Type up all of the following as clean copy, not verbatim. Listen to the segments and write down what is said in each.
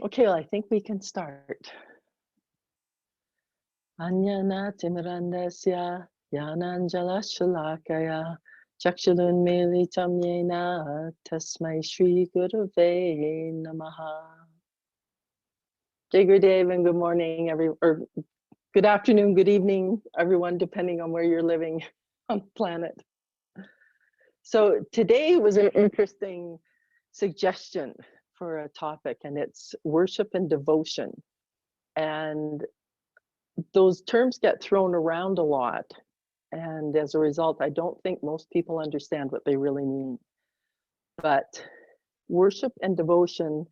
Okay, well, I think we can start. Anyana timirandasya yananjala shalakaya chakshulunmilitam yena tasmai shri gurave namaha. Jai Gurudev and good morning, or good afternoon, good evening, everyone, depending on where you're living on the planet. So today was an interesting suggestion for a topic, and it's worship and devotion. And those terms get thrown around a lot. And as a result, I don't think most people understand what they really mean. But worship and devotion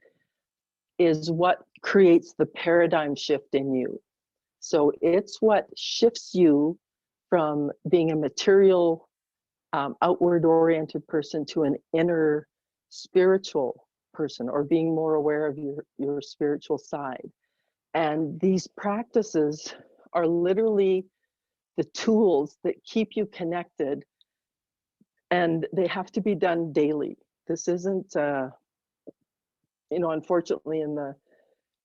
is what creates the paradigm shift in you. So it's what shifts you from being a material, outward oriented person to an inner spiritual person, or being more aware of your spiritual side. And these practices are literally the tools that keep you connected, and they have to be done daily. This isn't, unfortunately, in the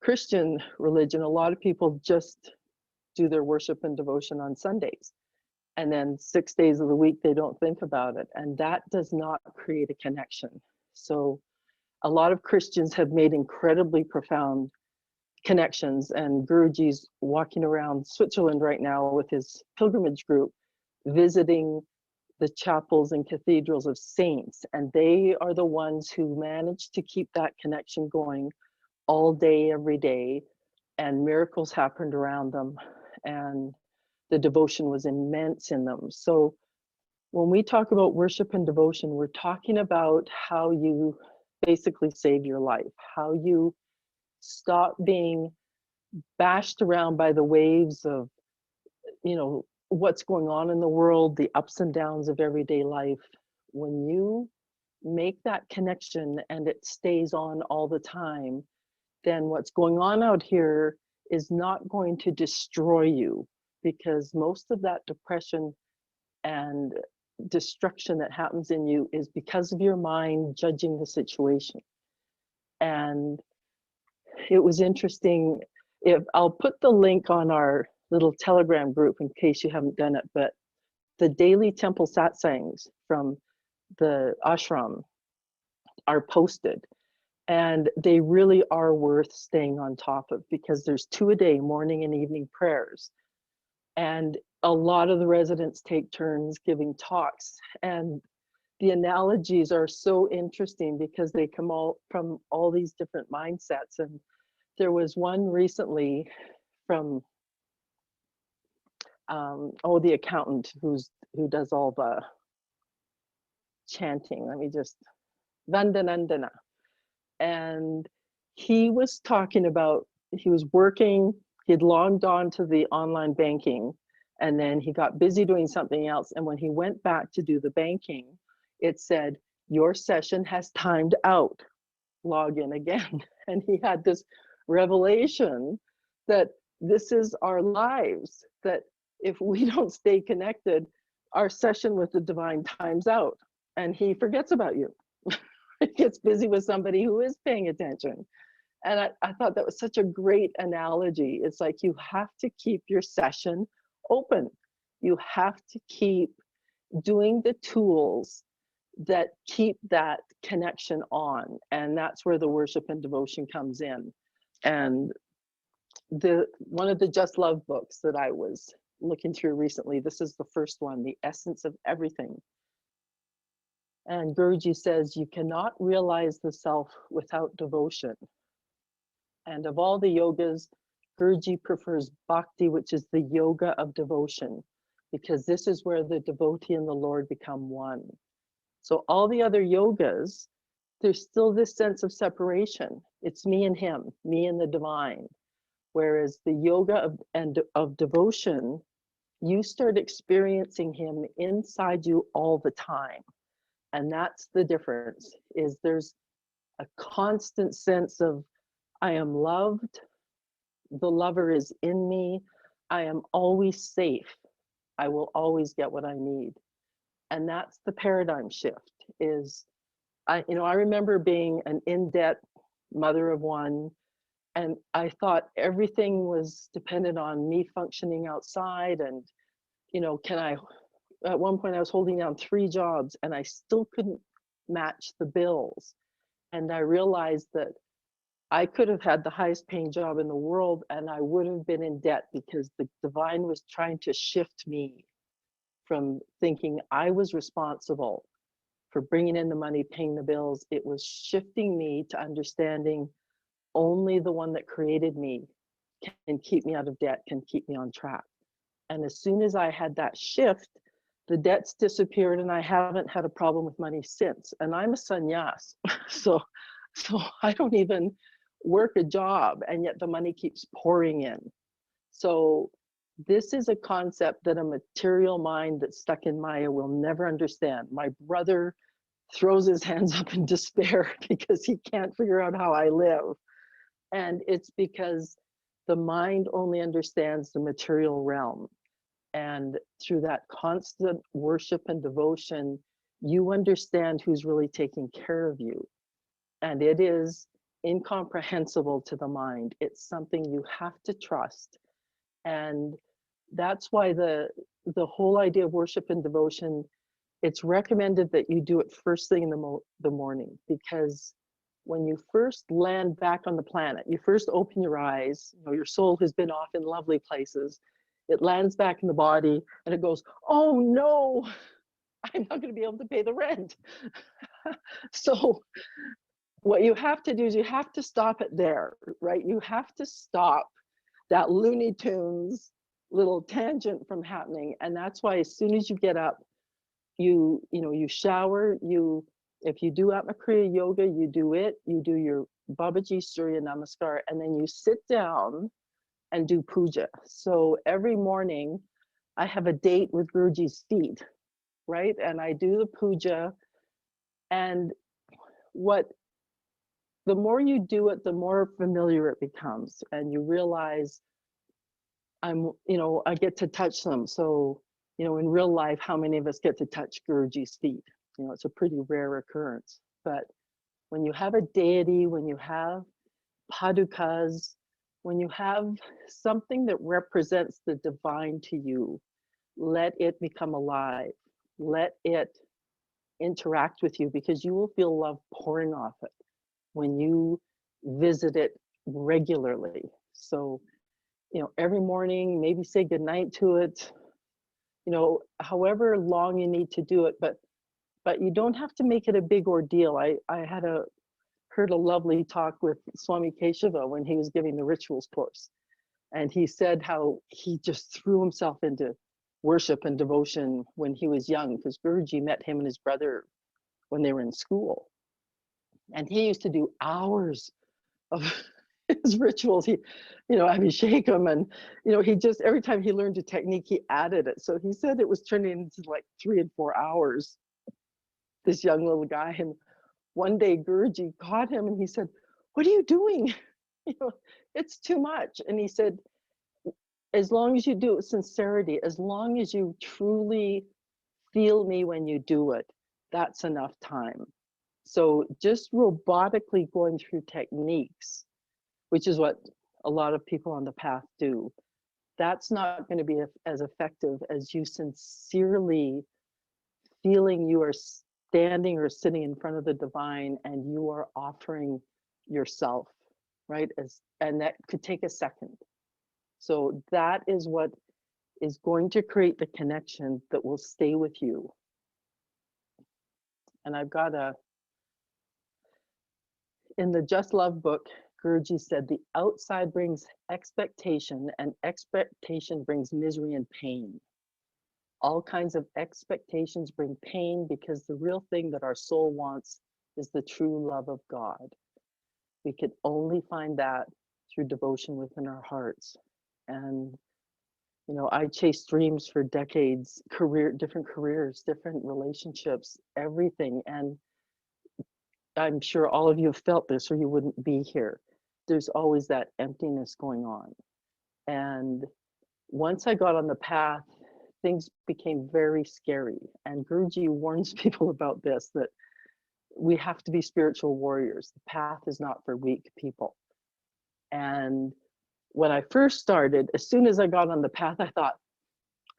Christian religion, a lot of people just do their worship and devotion on Sundays. And then 6 days of the week, they don't think about it. And that does not create a connection. So a lot of Christians have made incredibly profound connections. And Guruji's walking around Switzerland right now with his pilgrimage group, visiting the chapels and cathedrals of saints. And they are the ones who manage to keep that connection going all day, every day. And miracles happened around them. And the devotion was immense in them. So when we talk about worship and devotion, we're talking about how you basically save your life, how you stop being bashed around by the waves of, what's going on in the world, the ups and downs of everyday life. When you make that connection and it stays on all the time, then what's going on out here is not going to destroy you, because most of that depression and destruction that happens in you is because of your mind judging the situation. And it was interesting. If I'll put the link on our little Telegram group in case you haven't done it, but the daily temple satsangs from the ashram are posted, and they really are worth staying on top of, because there's 2 a day, morning and evening prayers. And a lot of the residents take turns giving talks, and the analogies are so interesting because they come all from all these different mindsets. And there was one recently from the accountant who does all the chanting. Let me just Vandanandana. And he was talking about, he was working, he had logged on to the online banking, and then he got busy doing something else. And when he went back to do the banking, it said, your session has timed out, log in again. And he had this revelation that this is our lives, that if we don't stay connected, our session with the divine times out and he forgets about you. Gets busy with somebody who is paying attention. And I thought that was such a great analogy. It's like you have to keep your session open. You have to keep doing the tools that keep that connection on. And that's where the worship and devotion comes in. And one of the Just Love books that I was looking through recently, this is the first one, The Essence of Everything. And Guruji says, you cannot realize the self without devotion. And of all the yogas, Guruji prefers bhakti, which is the yoga of devotion, because this is where the devotee and the Lord become one. So all the other yogas, there's still this sense of separation. It's me and him, me and the divine. Whereas the yoga of devotion, you start experiencing him inside you all the time. And that's the difference, is there's a constant sense of, I am loved, the lover is in me, I am always safe, I will always get what I need. And that's the paradigm shift. Is I remember being an in-debt mother of one, And I thought everything was dependent on me functioning outside. And, can I, at one point I was holding down 3 jobs and I still couldn't match the bills. And I realized that I could have had the highest paying job in the world and I would have been in debt, because the divine was trying to shift me from thinking I was responsible for bringing in the money, paying the bills. It was shifting me to understanding only the one that created me can keep me out of debt, can keep me on track. And as soon as I had that shift, the debts disappeared and I haven't had a problem with money since. And I'm a sannyas, so I don't even work a job, and yet the money keeps pouring in. So this is a concept that a material mind that's stuck in Maya will never understand. My brother throws his hands up in despair because he can't figure out how I live. And it's because the mind only understands the material realm. And through that constant worship and devotion, you understand who's really taking care of you. And it is incomprehensible to the mind. It's something you have to trust. And that's why the whole idea of worship and devotion, it's recommended that you do it first thing in the morning, because when you first land back on the planet, you first open your eyes, your soul has been off in lovely places. It lands back in the body and it goes, oh no, I'm not going to be able to pay the rent. So what you have to do is you have to stop it there, right? You have to stop that Looney Tunes little tangent from happening. And that's why as soon as you get up, you shower, if you do Atmakriya yoga, you do your Babaji Surya Namaskar, and then you sit down and do puja. So every morning I have a date with Guruji's feet, right? And I do the puja. And the more you do it, the more familiar it becomes. And you realize I get to touch them. So, in real life, how many of us get to touch Guruji's feet? It's a pretty rare occurrence. But when you have a deity, when you have padukas, when you have something that represents the divine to you, let it become alive. Let it interact with you, because you will feel love pouring off it when you visit it regularly. So, every morning, maybe say goodnight to it, however long you need to do it, but you don't have to make it a big ordeal. I heard a lovely talk with Swami Keshava when he was giving the rituals course. And he said how he just threw himself into worship and devotion when he was young, because Guruji met him and his brother when they were in school. And he used to do hours of his rituals. He, Abhishekam, and, he just, every time he learned a technique, he added it. So he said it was turning into like 3 and 4 hours, this young little guy. And one day Guruji caught him and he said, what are you doing? It's too much. And he said, as long as you do it with sincerity, as long as you truly feel me when you do it, that's enough time. So just robotically going through techniques, which is what a lot of people on the path do, that's not going to be as effective as you sincerely feeling you are standing or sitting in front of the divine and you are offering yourself, right? And that could take a second. So that is what is going to create the connection that will stay with you. And I've got in the Just Love book, Guruji said, the outside brings expectation and expectation brings misery and pain. All kinds of expectations bring pain, because the real thing that our soul wants is the true love of God. We could only find that through devotion within our hearts. And, I chased dreams for decades, different careers, different relationships, everything. And I'm sure all of you have felt this or you wouldn't be here. There's always that emptiness going on. And once I got on the path, things became very scary. And Guruji warns people about this, that we have to be spiritual warriors. The path is not for weak people. And when I first started, as soon as I got on the path, I thought,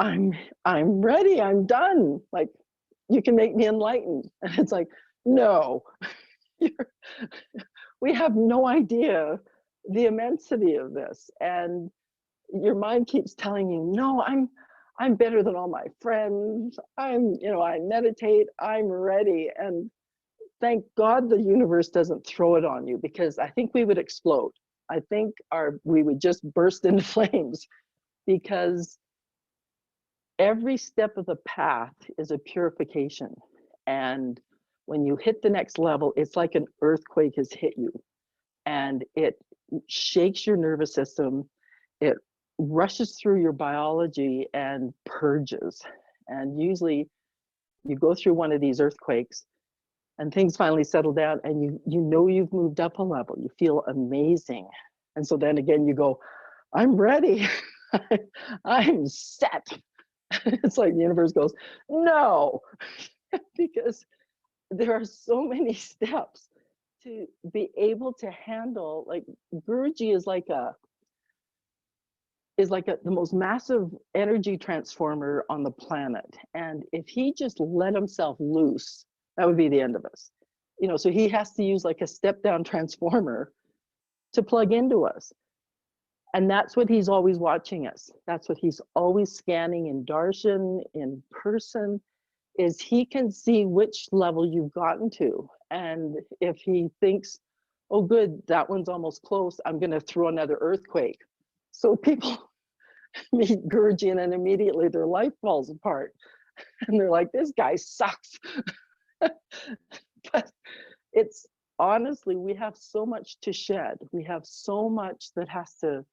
I'm ready, I'm done. Like, you can make me enlightened. And it's like, no, we have no idea the immensity of this. And your mind keeps telling you, no, I'm better than all my friends. I meditate, I'm ready. And thank God the universe doesn't throw it on you, because I think we would explode. I think we would just burst into flames, because every step of the path is a purification. And when you hit the next level, it's like an earthquake has hit you, and it shakes your nervous system. It rushes through your biology and purges. And usually you go through one of these earthquakes and things finally settle down, and you know you've moved up a level. You feel amazing. And so then again you go, I'm ready. I'm set. It's like the universe goes, no, because there are so many steps to be able to handle. Like, Guruji is like the most massive energy transformer on the planet. And if he just let himself loose, that would be the end of us. So he has to use like a step down transformer to plug into us. And that's what he's always watching us. That's what he's always scanning in darshan, in person, is he can see which level you've gotten to. And if he thinks, oh good, that one's almost close, I'm going to throw another earthquake. So people meet Guruji and then immediately their life falls apart. And they're like, this guy sucks. But it's honestly, we have so much to shed. We have so much that has to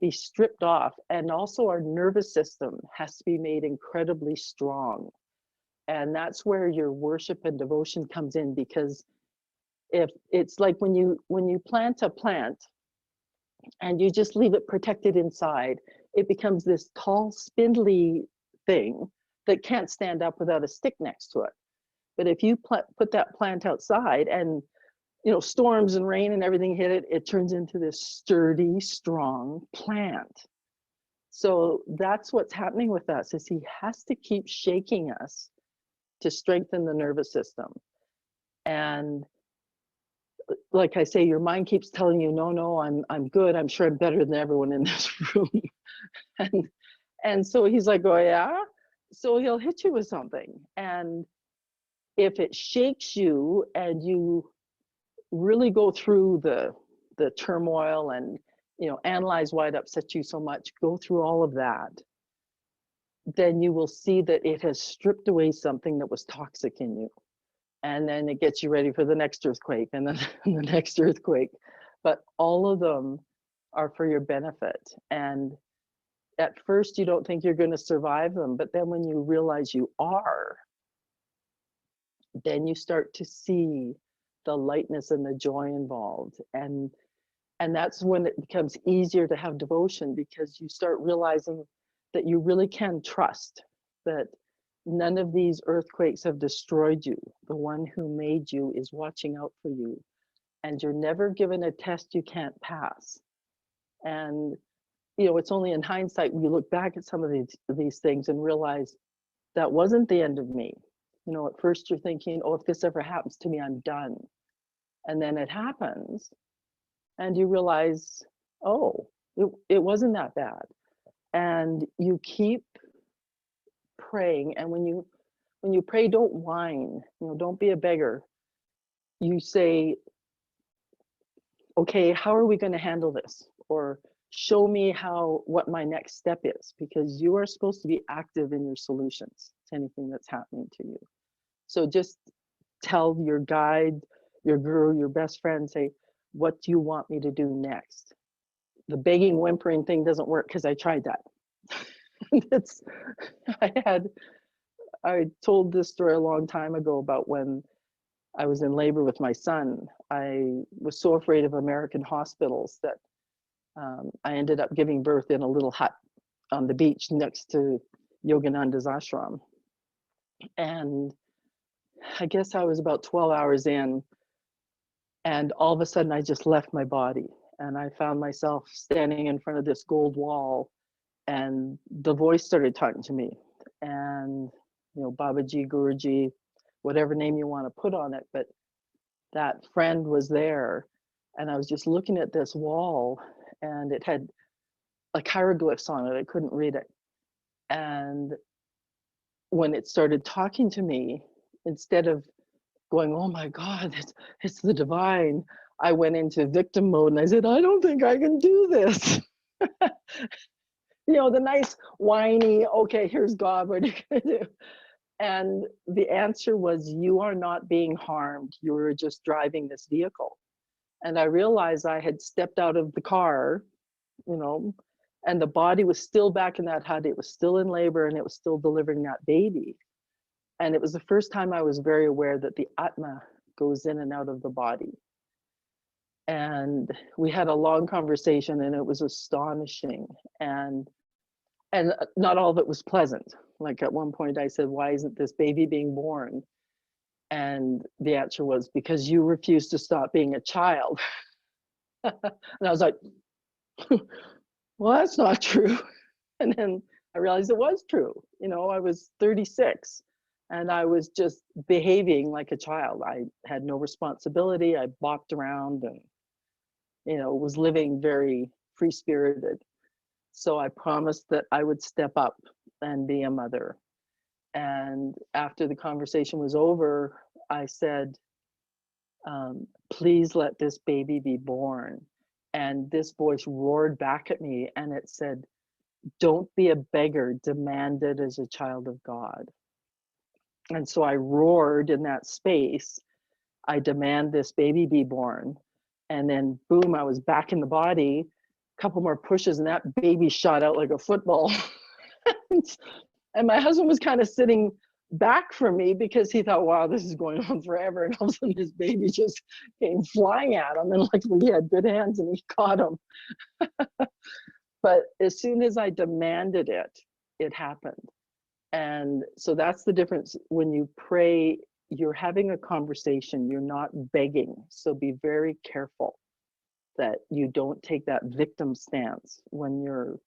be stripped off. And also our nervous system has to be made incredibly strong. And that's where your worship and devotion comes in, because if it's like when you plant a plant and you just leave it protected inside, it becomes this tall, spindly thing that can't stand up without a stick next to it. But if you put that plant outside and storms and rain and everything hit it, it turns into this sturdy, strong plant. So that's what's happening with us, is he has to keep shaking us to strengthen the nervous system. And like I say, your mind keeps telling you, no, I'm good. I'm sure I'm better than everyone in this room. and so he's like, oh yeah? So he'll hit you with something. And if it shakes you and you really go through the turmoil and analyze why it upsets you so much, go through all of that, then you will see that it has stripped away something that was toxic in you. And then it gets you ready for the next earthquake, and then the next earthquake. But all of them are for your benefit. And at first you don't think you're going to survive them, but then when you realize you are, then you start to see the lightness and the joy involved. And that's when it becomes easier to have devotion, because you start realizing that you really can trust that none of these earthquakes have destroyed you. The one who made you is watching out for you, and you're never given a test you can't pass. And it's only in hindsight when you look back at some of these things and realize that wasn't the end of me. At first you're thinking, oh, if this ever happens to me, I'm done. And then it happens and you realize, oh, it wasn't that bad. And you keep praying. And when you pray, don't whine, don't be a beggar. You say, okay, how are we going to handle this? Or show me what my next step is, because you are supposed to be active in your solutions to anything that's happening to you. So just tell your guide, your guru, your best friend, say, what do you want me to do next? The begging, whimpering thing doesn't work, because I tried that. I told this story a long time ago about when I was in labor with my son. I was so afraid of American hospitals that I ended up giving birth in a little hut on the beach next to Yogananda's ashram. And I guess I was about 12 hours in, and all of a sudden I just left my body. And I found myself standing in front of this gold wall, and the voice started talking to me. And, Babaji, Guruji, whatever name you want to put on it, but that friend was there. And I was just looking at this wall, and it had like hieroglyphs on it. I couldn't read it. And when it started talking to me, instead of going, oh my God, it's the divine, I went into victim mode and I said, I don't think I can do this. The nice whiny, okay, here's God, what are you gonna do? And the answer was, you are not being harmed. You're just driving this vehicle. And I realized I had stepped out of the car, you know, and the body was still back in that hut. It was still in labor and it was still delivering that baby. And it was the first time I was very aware that the Atma goes in and out of the body. And we had a long conversation and it was astonishing. And not all of it was pleasant. Like at one point I said, why isn't this baby being born? And the answer was, because you refuse to stop being a child. And I was like, well, that's not true. And then I realized it was true. I was 36 and I was just behaving like a child. I had no responsibility. I bopped around and, was living very free spirited. So I promised that I would step up and be a mother. And after the conversation was over, I said, please let this baby be born. And this voice roared back at me and it said, don't be a beggar, demand it as a child of God. And so I roared in that space, I demand this baby be born. And then boom, I was back in the body, a couple more pushes and that baby shot out like a football. And my husband was kind of sitting back from me because he thought, wow, this is going on forever. And all of a sudden this baby just came flying at him. And luckily he had good hands and he caught him. But as soon as I demanded it, it happened. And so that's the difference. When you pray, you're having a conversation, you're not begging. So be very careful that you don't take that victim stance when you're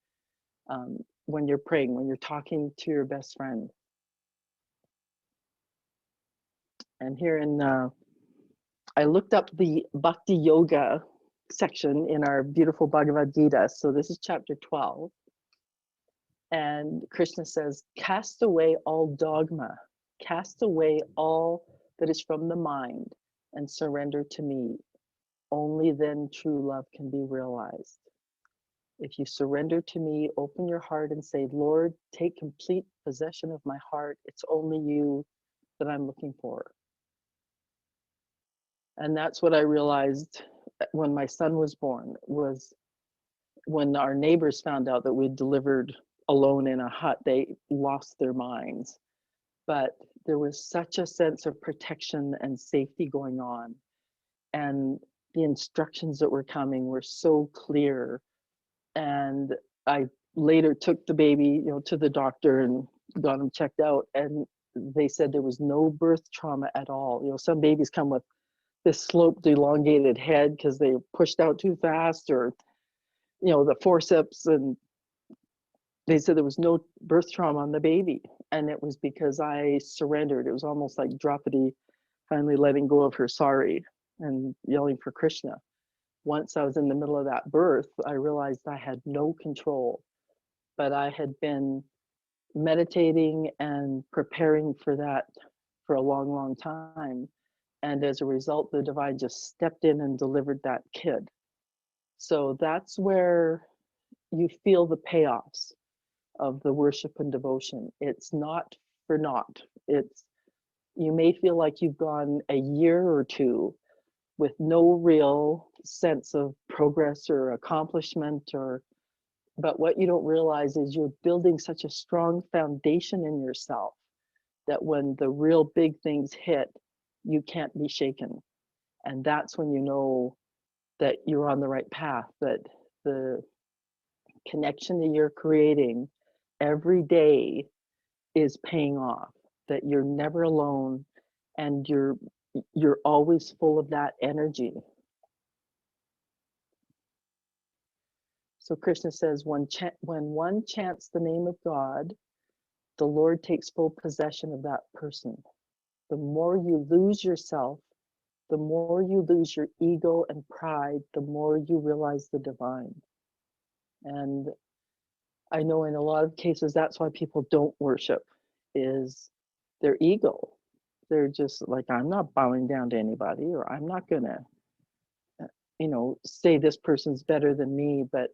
praying, when you're talking to your best friend. And here I looked up the Bhakti Yoga section in our beautiful Bhagavad Gita. So this is chapter 12. And Krishna says, cast away all dogma, cast away all that is from the mind and surrender to me. Only then true love can be realized. If you surrender to me, open your heart and say, Lord, take complete possession of my heart. It's only you that I'm looking for. And that's what I realized when my son was born, was when our neighbors found out that we'd delivered alone in a hut, they lost their minds. But there was such a sense of protection and safety going on. And the instructions that were coming were so clear. And I later took the baby, to the doctor and got him checked out. And they said there was no birth trauma at all. Some babies come with this sloped, elongated head because they pushed out too fast, or, the forceps. And they said there was no birth trauma on the baby. And it was because I surrendered. It was almost like Draupadi finally letting go of her sari and yelling for Krishna. Once I was in the middle of that birth, I realized I had no control, but I had been meditating and preparing for that for a long, long time. And as a result, the divine just stepped in and delivered that kid. So that's where you feel the payoffs of the worship and devotion. It's not for naught. You may feel like you've gone a year or two with no real sense of progress or accomplishment, but what you don't realize is you're building such a strong foundation in yourself that when the real big things hit, you can't be shaken. And that's when you know that you're on the right path, that the connection that you're creating every day is paying off, that you're never alone, and you're always full of that energy. So Krishna says, when one chants the name of God, the Lord takes full possession of that person. The more you lose yourself, the more you lose your ego and pride, the more you realize the divine. And I know in a lot of cases, that's why people don't worship, is their ego. They're just like, I'm not bowing down to anybody, or I'm not gonna, say this person's better than me. But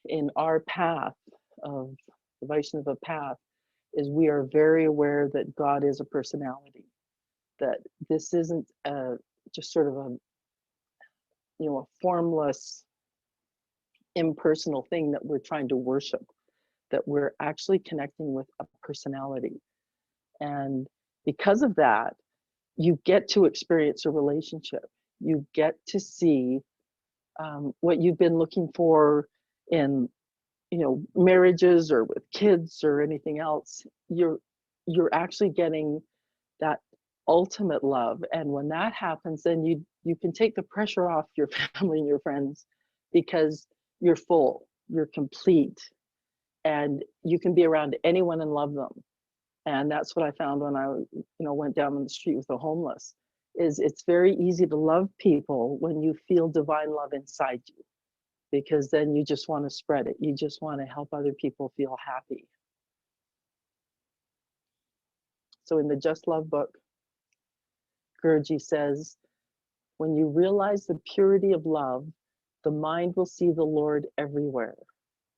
in our path of the Vaishnava path, is we are very aware that God is a personality, that this isn't just sort of a formless, impersonal thing that we're trying to worship, that we're actually connecting with a personality. And because of that, you get to experience a relationship. You get to see what you've been looking for in marriages or with kids or anything else. You're actually getting that ultimate love. And when that happens, then you can take the pressure off your family and your friends, because you're full, you're complete, and you can be around anyone and love them. And that's what I found when I went down on the street with the homeless, is it's very easy to love people when you feel divine love inside you, because then you just want to spread it. You just want to help other people feel happy. So in the Just Love book, Guruji says, when you realize the purity of love, the mind will see the Lord everywhere.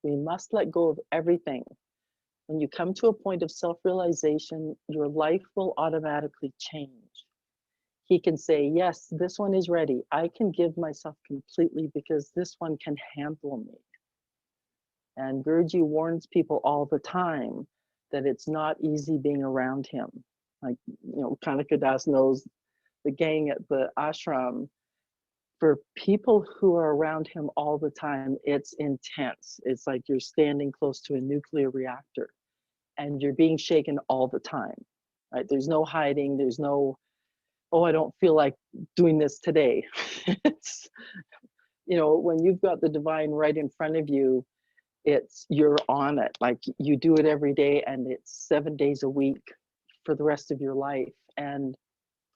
We must let go of everything. When you come to a point of self-realization, your life will automatically change. He can say, yes, this one is ready. I can give myself completely because this one can handle me. And Guruji warns people all the time that it's not easy being around him. Like, Kanaka Das knows the gang at the ashram. For people who are around him all the time, it's intense. It's like you're standing close to a nuclear reactor and you're being shaken all the time, right? There's no hiding. There's no, oh, I don't feel like doing this today. It's, when you've got the divine right in front of you, you're on it. Like you do it every day, and it's 7 days a week for the rest of your life. And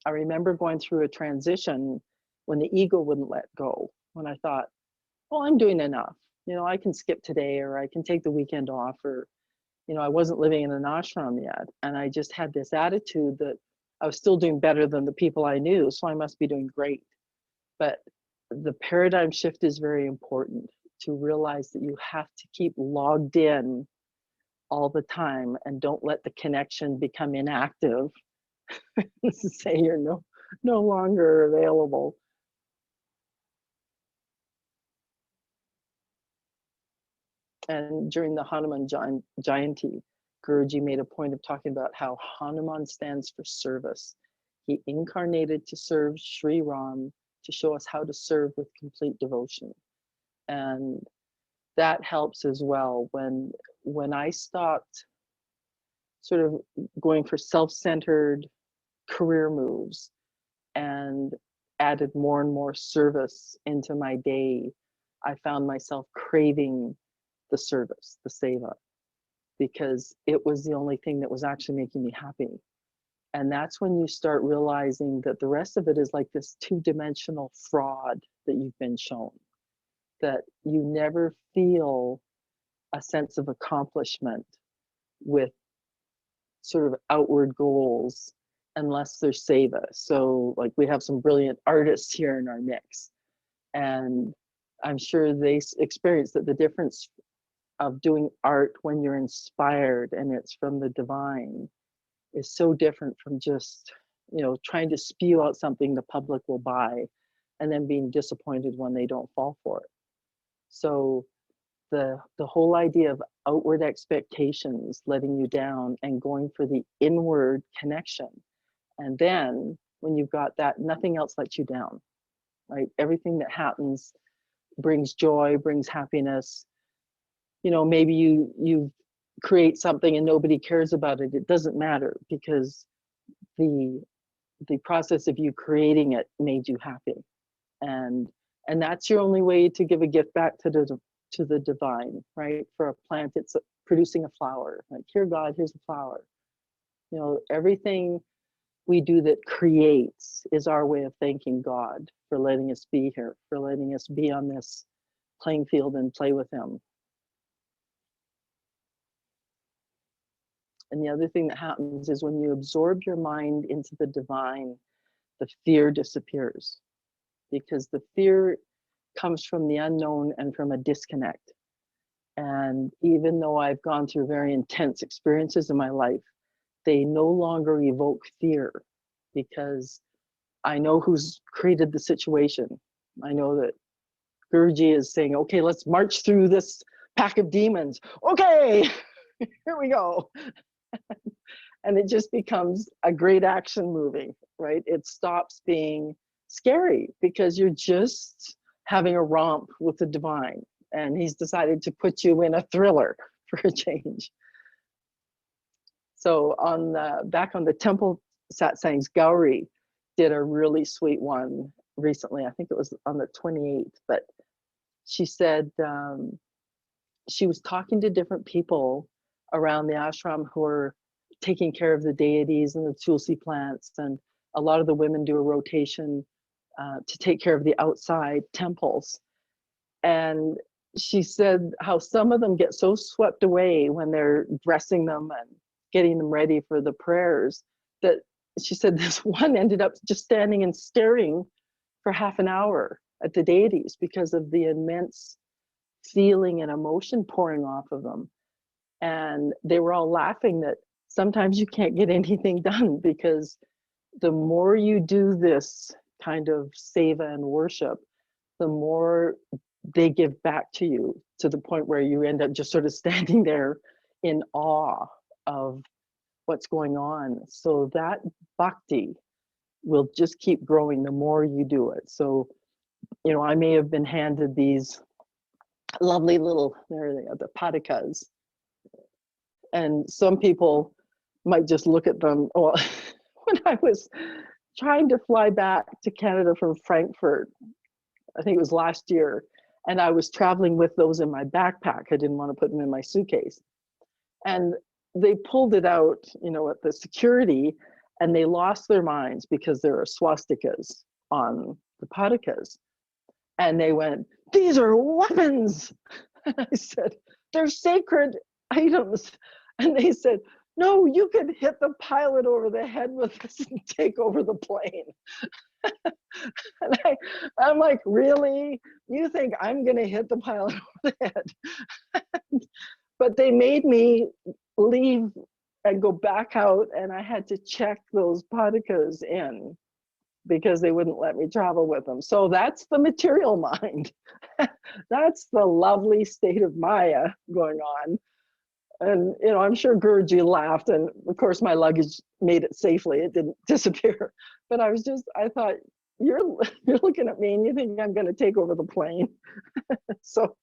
I remember going through a transition when the ego wouldn't let go, when I thought, oh, I'm doing enough. I can skip today, or I can take the weekend off, or, I wasn't living in an ashram yet. And I just had this attitude that I was still doing better than the people I knew, so I must be doing great. But the paradigm shift is very important, to realize that you have to keep logged in all the time and don't let the connection become inactive. Say you're no longer available. And during the Hanuman Jayanti, Guruji made a point of talking about how Hanuman stands for service. He incarnated to serve Sri Ram, to show us how to serve with complete devotion. And that helps as well. When I stopped sort of going for self-centered career moves and added more and more service into my day, I found myself craving the service, the seva, because it was the only thing that was actually making me happy. And that's when you start realizing that the rest of it is like this two-dimensional fraud that you've been shown, that you never feel a sense of accomplishment with sort of outward goals unless there's seva. So like we have some brilliant artists here in our mix, and I'm sure they experience that the difference of doing art when you're inspired and it's from the divine is so different from just trying to spew out something the public will buy and then being disappointed when they don't fall for it. So the whole idea of outward expectations letting you down and going for the inward connection, and then when you've got that, nothing else lets you down, right? Everything that happens brings joy, brings happiness. Maybe you create something and nobody cares about it. It doesn't matter, because the process of you creating it made you happy, and that's your only way to give a gift back to to the divine, right? For a plant, it's producing a flower. Like, here, God, here's a flower. You know, everything we do that creates is our way of thanking God for letting us be here, for letting us be on this playing field and play with him. And the other thing that happens is when you absorb your mind into the divine, the fear disappears, because the fear comes from the unknown and from a disconnect. And even though I've gone through very intense experiences in my life, they no longer evoke fear, because I know who's created the situation. I know that Guruji is saying, okay, let's march through this pack of demons. Okay, here we go. And it just becomes a great action movie, right? It stops being scary because you're just having a romp with the divine. And he's decided to put you in a thriller for a change. So back on the temple satsangs, Gauri did a really sweet one recently. I think it was on the 28th, but she said she was talking to different people around the ashram who are taking care of the deities and the tulsi plants, and a lot of the women do a rotation to take care of the outside temples. And she said how some of them get so swept away when they're dressing them and getting them ready for the prayers, that she said this one ended up just standing and staring for half an hour at the deities because of the immense feeling and emotion pouring off of them. And they were all laughing that sometimes you can't get anything done, because the more you do this kind of seva and worship, the more they give back to you, to the point where you end up just sort of standing there in awe of what's going on. So that bhakti will just keep growing the more you do it. So, you know, I may have been handed these lovely little, there they are, the padikas. And some people might just look at them. Well, when I was trying to fly back to Canada from Frankfurt, I think it was last year, and I was traveling with those in my backpack. I didn't want to put them in my suitcase. And they pulled it out, you know, at the security, and they lost their minds because there are swastikas on the padikas. And they went, "These are weapons." And I said, "They're sacred items." And they said, "No, you could hit the pilot over the head with this and take over the plane." And I'm like, really? You think I'm going to hit the pilot over the head? But they made me leave and go back out, and I had to check those padikas in because they wouldn't let me travel with them. So that's the material mind. That's the lovely state of Maya going on. And, you know, I'm sure Guruji laughed, and of course my luggage made it safely. It didn't disappear. But I thought, you're looking at me and you think I'm going to take over the plane. So,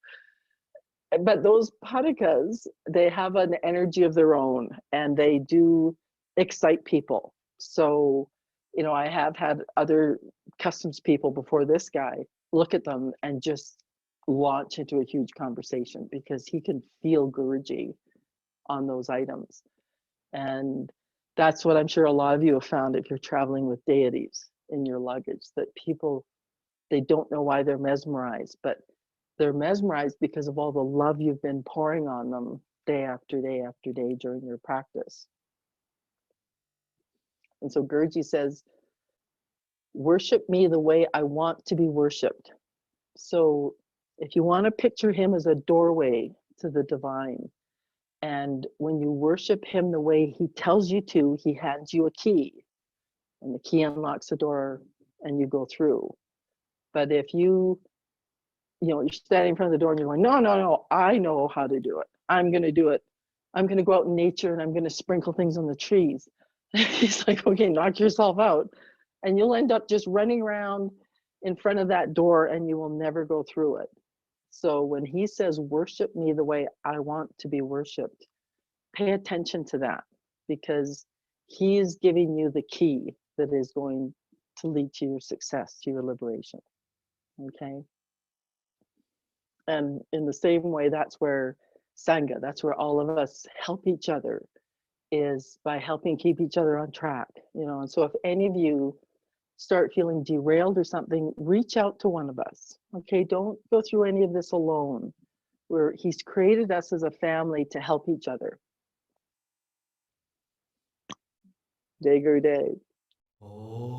but those padikas, they have an energy of their own, and they do excite people. So, you know, I have had other customs people before this guy look at them and just launch into a huge conversation because he can feel Guruji on those items. And that's what I'm sure a lot of you have found if you're traveling with deities in your luggage, that people, they don't know why they're mesmerized, but they're mesmerized because of all the love you've been pouring on them day after day after day during your practice. And so Guruji says, worship me the way I want to be worshipped. So if you want to picture him as a doorway to the divine, and when you worship him the way he tells you to, he hands you a key, and the key unlocks the door and you go through. But if you're standing in front of the door and you're going, no, I know how to do it. I'm going to do it. I'm going to go out in nature and I'm going to sprinkle things on the trees. He's like, okay, knock yourself out. And you'll end up just running around in front of that door and you will never go through it. So when he says, worship me the way I want to be worshiped, pay attention to that, because he is giving you the key that is going to lead to your success, to your liberation. Okay. And in the same way, that's where Sangha, that's where all of us help each other, is by helping keep each other on track, you know. And so if any of you start feeling derailed or something, reach out to one of us. Okay, don't go through any of this alone. He's created us as a family to help each other. Day. Oh.